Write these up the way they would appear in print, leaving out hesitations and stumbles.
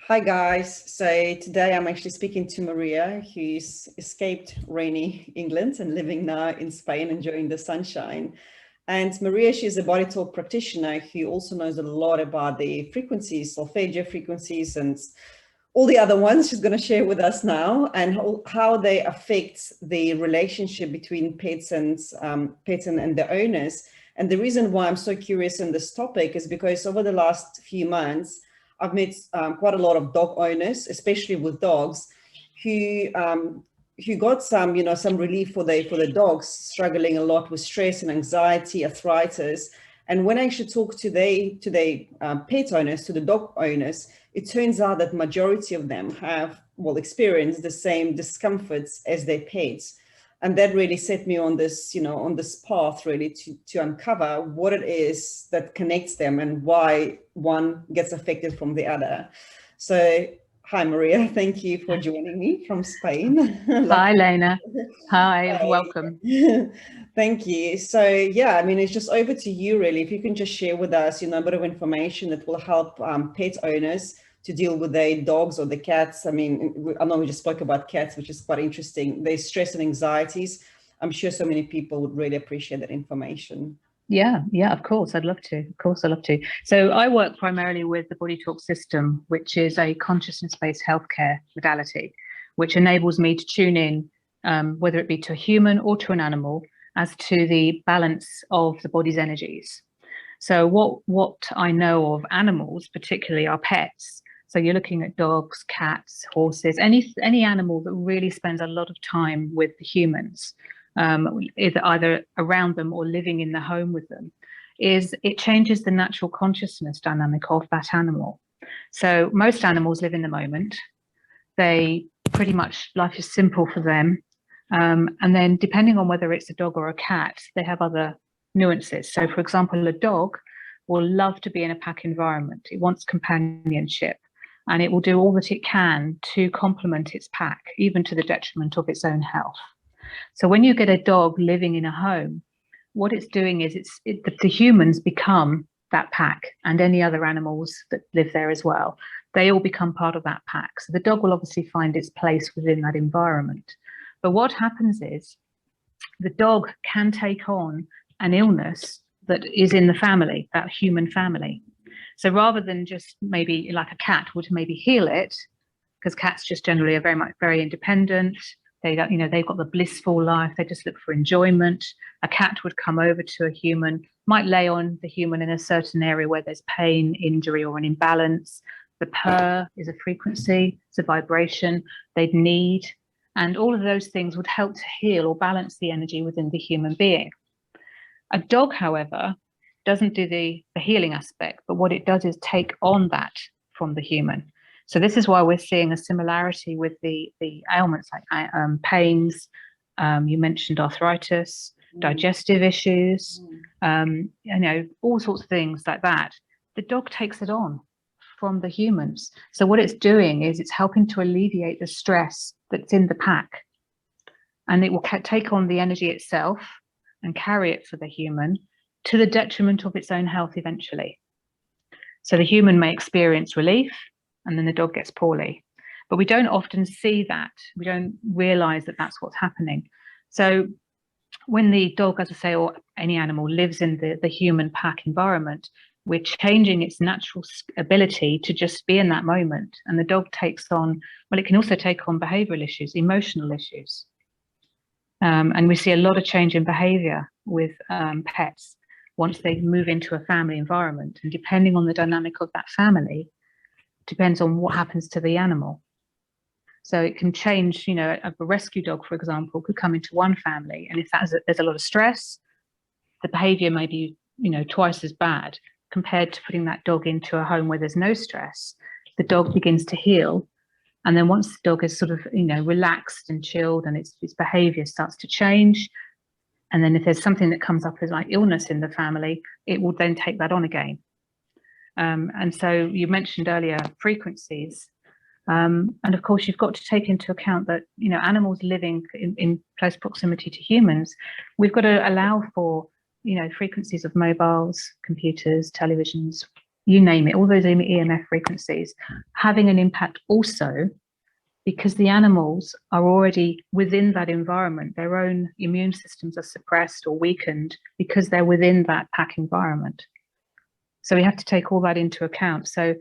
Hi guys. So today I'm actually speaking to Maria, who's escaped rainy England and living now in Spain, enjoying the sunshine. And Maria, she's a body talk practitioner who also knows a lot about the frequencies, solfeggio frequencies, and all the other ones she's going to share with us now, and how they affect the relationship between pets and the owners. And the reason why I'm so curious in this topic is because over the last few months, I've met quite a lot of dog owners, especially with dogs, who got some relief for the dogs struggling a lot with stress and anxiety, arthritis. And when I actually talk to the pet owners, to the dog owners, it turns out that majority of them have experienced the same discomforts as their pets. And that really set me on this, on this path really to uncover what it is that connects them and why one gets affected from the other. So, hi, Maria. Thank you for joining me from Spain. Hi, Lena. Hi, Hi. welcome. Thank you. So, yeah, I mean, it's just over to you, really. If you can just share with us, a bit of information that will help pet owners to deal with their dogs or the cats. I mean, I know we just spoke about cats, which is quite interesting. Their stress and anxieties. I'm sure so many people would really appreciate that information. Yeah, of course, I'd love to. Of course, I'd love to. So I work primarily with the Body Talk system, which is a consciousness-based healthcare modality, which enables me to tune in, whether it be to a human or to an animal, as to the balance of the body's energies. So what I know of animals, particularly our pets, so you're looking at dogs, cats, horses, any animal that really spends a lot of time with the humans, either around them or living in the home with them, is it changes the natural consciousness dynamic of that animal. So most animals live in the moment. They pretty much, life is simple for them. And then depending on whether it's a dog or a cat, they have other nuances. So for example, a dog will love to be in a pack environment. It wants companionship, and it will do all that it can to complement its pack, even to the detriment of its own health. So when you get a dog living in a home, what it's doing is the humans become that pack, and any other animals that live there as well. They all become part of that pack. So the dog will obviously find its place within that environment. But what happens is the dog can take on an illness that is in the family, that human family. So rather than just maybe like a cat would maybe heal it, because cats just generally are very independent. They don't, they've got the blissful life. They just look for enjoyment. A cat would come over to a human, might lay on the human in a certain area where there's pain, injury, or an imbalance. The purr is a frequency, it's a vibration they'd need. And all of those things would help to heal or balance the energy within the human being. A dog, however, doesn't do the healing aspect, but what it does is take on that from the human. So this is why we're seeing a similarity with the ailments like pains. You mentioned arthritis, digestive issues, all sorts of things like that. The dog takes it on from the humans. So what it's doing is it's helping to alleviate the stress that's in the pack, and it will take on the energy itself and carry it for the human to the detriment of its own health eventually. So the human may experience relief, and then the dog gets poorly. But we don't often see that. We don't realize that that's what's happening. So when the dog, as I say, or any animal lives in the human pack environment, we're changing its natural ability to just be in that moment. And the dog takes on, it can also take on behavioral issues, emotional issues. And we see a lot of change in behavior with pets once they move into a family environment. And depending on the dynamic of that family, depends on what happens to the animal. So it can change, a rescue dog, for example, could come into one family, and if there's a lot of stress, the behavior may be, twice as bad compared to putting that dog into a home where there's no stress. The dog begins to heal. And then once the dog is sort of, relaxed and chilled, and its behavior starts to change, and then if there's something that comes up as like illness in the family, it will then take that on again. And so you mentioned earlier frequencies. And of course, you've got to take into account that, animals living in close proximity to humans, we've got to allow for, frequencies of mobiles, computers, televisions, you name it, all those EMF frequencies, having an impact also because the animals are already within that environment. Their own immune systems are suppressed or weakened because they're within that pack environment. So we have to take all that into account. So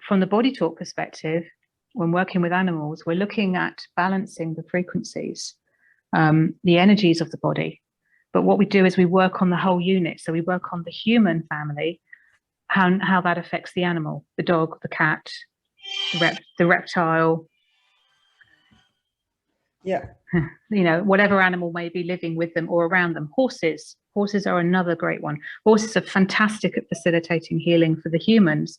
from the body talk perspective, when working with animals, we're looking at balancing the frequencies, the energies of the body. But what we do is we work on the whole unit. So we work on the human family, how that affects the animal, the dog, the cat, the reptile. Yeah. You know, whatever animal may be living with them or around them. Horses are another great one. Horses are fantastic at facilitating healing for the humans.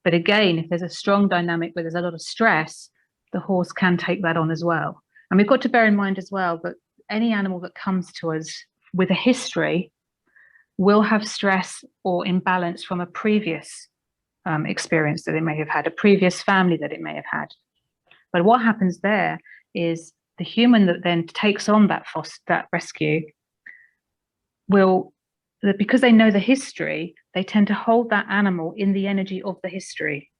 But again, if there's a strong dynamic where there's a lot of stress, the horse can take that on as well. And we've got to bear in mind as well that any animal that comes to us with a history will have stress or imbalance from a previous experience that it may have had, a previous family that it may have had. But what happens there is the human that then takes on that rescue will, because they know the history, they tend to hold that animal in the energy of the history,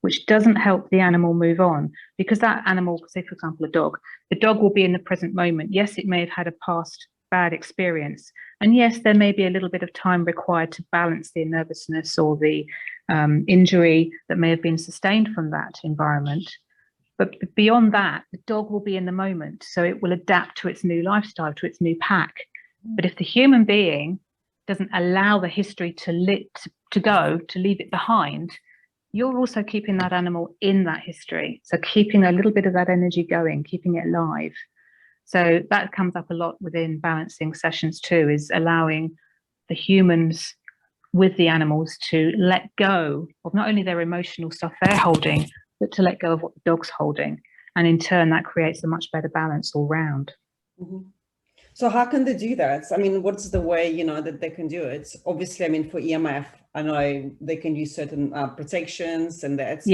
which doesn't help the animal move on. Because that animal, say for example, the dog will be in the present moment. Yes, it may have had a past bad experience. And yes, there may be a little bit of time required to balance the nervousness or the injury that may have been sustained from that environment. But beyond that, the dog will be in the moment. So it will adapt to its new lifestyle, to its new pack. But if the human being doesn't allow the history to leave it behind, you're also keeping that animal in that history. So keeping a little bit of that energy going, keeping it alive. So that comes up a lot within balancing sessions too, is allowing the humans with the animals to let go of not only their emotional stuff they're holding, but to let go of what the dog's holding. And in turn, that creates a much better balance all round. Mm-hmm. So how can they do that? I mean, what's the way, you know, that they can do it? Obviously, I mean, for EMF, I know they can use certain protections and that's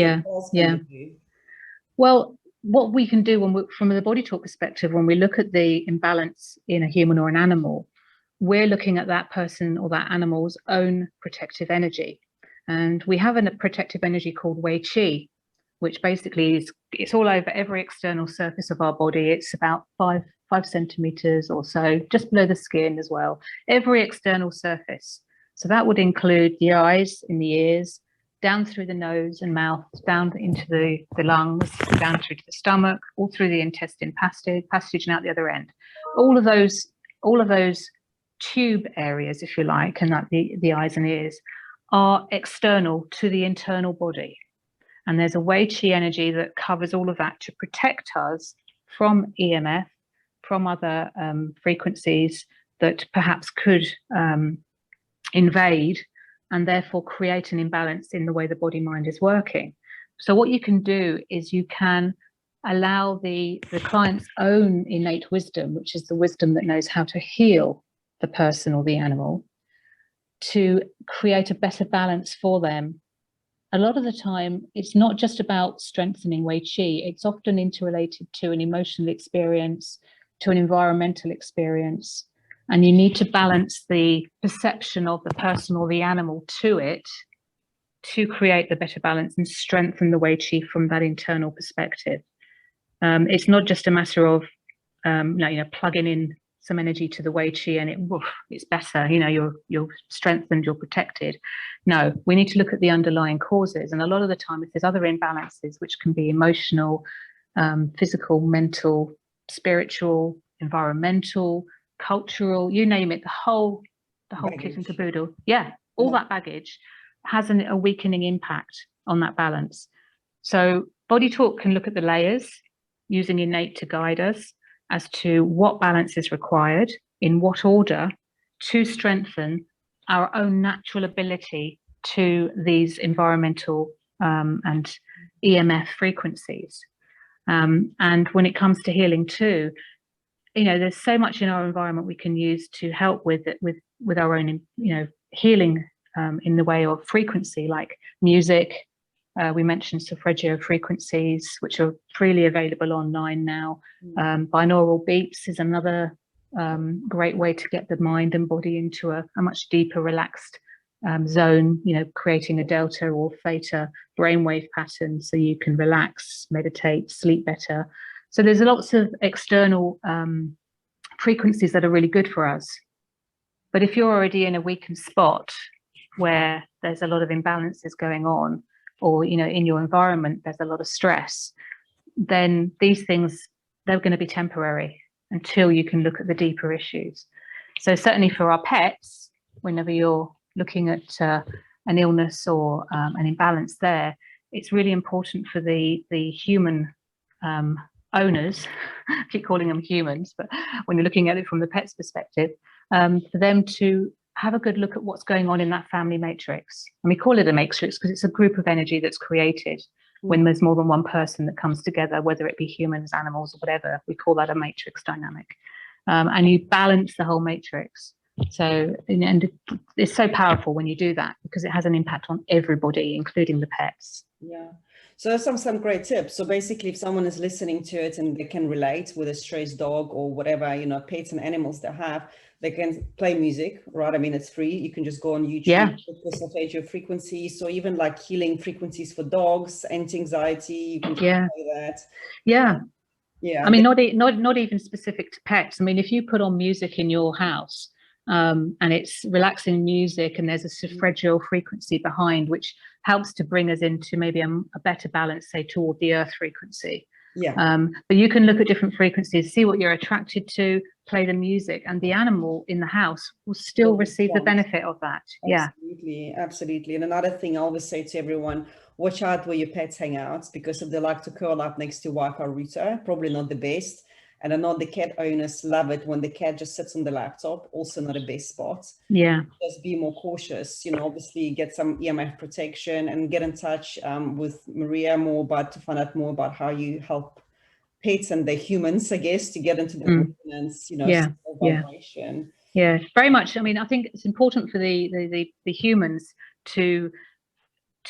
Well, what we can do from the body talk perspective, when we look at the imbalance in a human or an animal, we're looking at that person or that animal's own protective energy. And we have a protective energy called Wei Qi, which basically it's all over every external surface of our body. It's about 5 centimeters or so, just below the skin as well, every external surface. So that would include the eyes, in the ears, down through the nose and mouth, down into the lungs, down through to the stomach, all through the intestine passage and out the other end. All of those tube areas, if you like, and that the eyes and ears are external to the internal body. And there's a Wei Qi energy that covers all of that to protect us from EMF, from other frequencies that perhaps could invade and therefore create an imbalance in the way the body-mind is working. So what you can do is you can allow the client's own innate wisdom, which is the wisdom that knows how to heal the person or the animal, to create a better balance for them. A lot of the time, it's not just about strengthening Wei Qi. It's often interrelated to an emotional experience, to an environmental experience. And you need to balance the perception of the person or the animal to it to create the better balance and strengthen the Wei Qi from that internal perspective. It's not just a matter of plugging in some energy to the Wei Qi and it's better, you're strengthened, you're protected. No, we need to look at the underlying causes. And a lot of the time, if there's other imbalances, which can be emotional, physical, mental, spiritual, environmental, cultural, you name it, the whole kit and caboodle. Yeah, all that baggage has a weakening impact on that balance. So body talk can look at the layers using innate to guide us as to what balance is required, in what order, to strengthen our own natural ability to these environmental and EMF frequencies. And when it comes to healing too, there's so much in our environment we can use to help with our own, healing in the way of frequency, like music. We mentioned solfeggio frequencies, which are freely available online now. Binaural beats is another great way to get the mind and body into a much deeper, relaxed zone, creating a delta or theta brainwave pattern so you can relax, meditate, sleep better. So there's lots of external frequencies that are really good for us. But if you're already in a weakened spot where there's a lot of imbalances going on, or in your environment there's a lot of stress, then these things, they're going to be temporary until you can look at the deeper issues. So certainly for our pets, whenever you're looking at an illness or an imbalance there, it's really important for the human owners, I keep calling them humans, but when you're looking at it from the pet's perspective, for them to have a good look at what's going on in that family matrix. And we call it a matrix because it's a group of energy that's created when there's more than one person that comes together, whether it be humans, animals, or whatever. We call that a matrix dynamic. And you balance the whole matrix. So, and it's so powerful when you do that because it has an impact on everybody, including the pets. Yeah. So some great tips. So basically, if someone is listening to it and they can relate with a stray dog or whatever, pets and animals they have, they can play music, right? I mean, it's free. You can just go on YouTube, solfeggio frequencies, or even like healing frequencies for dogs, anti-anxiety. You can play that. Yeah. I mean, not even specific to pets. I mean, if you put on music in your house, and it's relaxing music and there's a solfeggio frequency behind, which helps to bring us into maybe a better balance, say toward the earth frequency. But you can look at different frequencies, see what you're attracted to, play the music, and the animal in the house will still receive the benefit of that. Absolutely. And another thing I always say to everyone, watch out where your pets hang out, because if they like to curl up next to Wi-Fi router, probably not the best. And I know the cat owners love it when the cat just sits on the laptop, also not a best spot. Just be more cautious, obviously get some EMF protection and get in touch with Maria to find out more about how you help pets and the humans, I guess, to get into the resonance, vibration. Yeah, very much. I mean, I think it's important for the humans to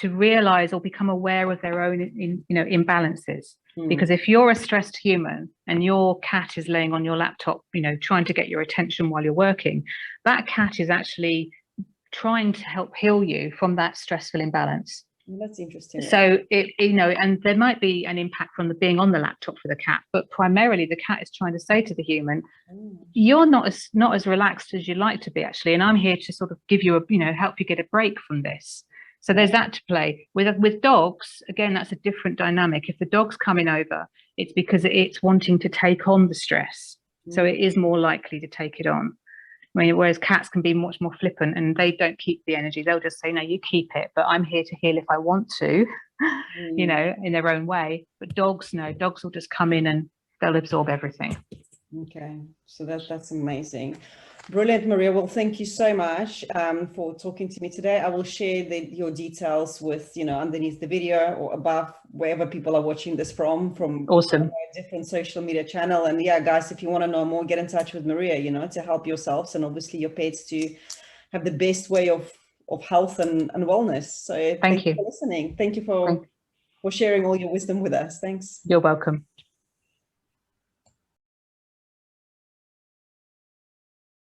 realize or become aware of their own imbalances. Because if you're a stressed human and your cat is laying on your laptop, trying to get your attention while you're working, that cat is actually trying to help heal you from that stressful imbalance. That's interesting. So and there might be an impact from being on the laptop for the cat, but primarily the cat is trying to say to the human, you're not as relaxed as you'd like to be, actually, and I'm here to sort of give you help you get a break from this. So there's that to play with dogs. Again, that's a different dynamic. If the dog's coming over, it's because it's wanting to take on the stress. So it is more likely to take it on. I mean, whereas cats can be much more flippant and they don't keep the energy. They'll just say, no, you keep it, but I'm here to heal if I want to, in their own way. But dogs, no, dogs will just come in and they'll absorb everything. Okay, so that's amazing. Brilliant, Maria. Well, thank you so much for talking to me today. I will share your details with, underneath the video or above, wherever people are watching this from Awesome. Different social media channel. And yeah, guys, if you want to know more, get in touch with Maria, to help yourselves and obviously your pets to have the best way of health and wellness. So thank you for listening. Thank you for sharing all your wisdom with us. Thanks. You're welcome.